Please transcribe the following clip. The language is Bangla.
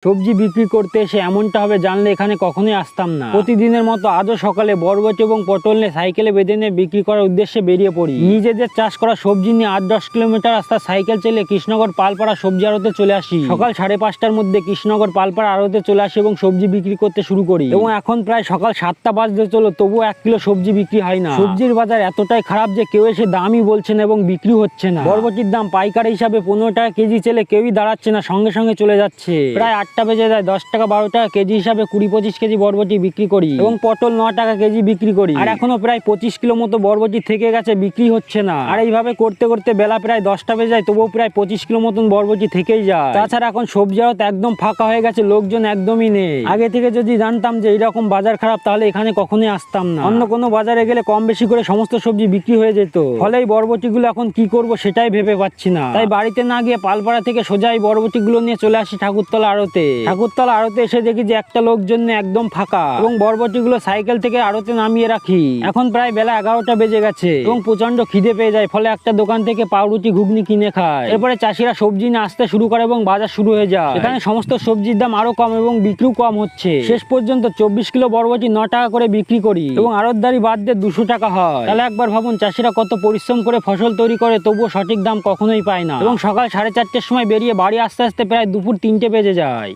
সবজি বিক্রি করতে এসে এমনটা হবে জানলে এখানে কখনোই আসতাম না। প্রতিদিনের মতো আজও সকালে বরবটি এবং পটল নিয়ে সাইকেলে বেঁধে নিয়ে বিক্রি করার উদ্দেশ্যে বেরিয়ে পড়ি। নিজেদের চাষ করা সবজি নিয়ে 8-10 কিলোমিটার রাস্তা সাইকেল চালিয়ে কৃষ্ণনগর পালপাড়া সবজি আড়তে চলে আসি। সকাল 5:30টার মধ্যে কৃষ্ণনগর পালপাড়া আড়তে চলে আসি এবং সবজি বিক্রি করতে শুরু করি। এবং এখন প্রায় সকাল 7টা বাজতে চলো, তবুও 1 কিলো সবজি বিক্রি হয় না। সবজির বাজার এতটাই খারাপ যে কেউ এসে দামই বলছে না এবং বিক্রি হচ্ছে না। বরবটির দাম পাইকারি হিসাবে 15 টাকা কেজি চেলে কেউই দাঁড়াচ্ছে না, সঙ্গে সঙ্গে চলে যাচ্ছে। প্রায় 8টা বেজে যায়, 10 টাকা 12 টাকা কেজি হিসাবে 20-25 কেজি বরবটি বিক্রি করি এবং পটল 9 টাকা কেজি বিক্রি করি। আর এখনো প্রায় 25 কিলো মতো বরবটি থেকে গেছে, বিক্রি হচ্ছে না। আর এইভাবে করতে করতে বেলা প্রায় 10টা বেজে যায়, তবুও প্রায় 25 কিলো মতন বরবটি থেকেই যায়। তাছাড়া এখন সবজি আড়ত একদম ফাঁকা হয়ে গেছে, লোকজন একদমই নেই। আগে থেকে যদি জানতাম যে এইরকম বাজার খারাপ, তাহলে এখানে কখনোই আসতাম না। অন্য কোনো বাজারে গেলে কম বেশি করে সমস্ত সবজি বিক্রি হয়ে যেত। ফলে এই বরবটিগুলো এখন কি করব সেটাই ভেবে পাচ্ছি না। তাই বাড়িতে না গিয়ে পালপাড়া থেকে সোজা এই বরবটিগুলো নিয়ে চলে আসি ঠাকুরতলা আড়তে। ঠাকুরতলা আড়তে এসে দেখি যে একটা লোকজন একদম ফাঁকা এবং বরবটিগুলো সাইকেল থেকে আড়তে নামিয়ে রাখি। এখন প্রায় বেলা 11টা বেজে গেছে এবং প্রচন্ড খিদে পেয়ে যায়, ফলে একটা দোকান থেকে পাউরুটি ঘুগনি কিনে খায়। এরপরে চাষিরা সবজি নিয়ে আসতে শুরু করে এবং বাজার শুরু হয়ে যায়। এখানে সমস্ত সবজির দাম আরো কম এবং বিক্রিও কম হচ্ছে। শেষ পর্যন্ত 24 কিলো বরবটি 9 টাকা করে বিক্রি করি এবং আড়তদারি বাদ দিয়ে 200 টাকা হয়। তাহলে একবার ভাবুন চাষিরা কত পরিশ্রম করে ফসল তৈরি করে, তবুও সঠিক দাম কখনোই পায় না এবং সকাল 4:30টার সময় বেরিয়ে বাড়ি আসতে আসতে প্রায় দুপুর 3টে বেজে যায়।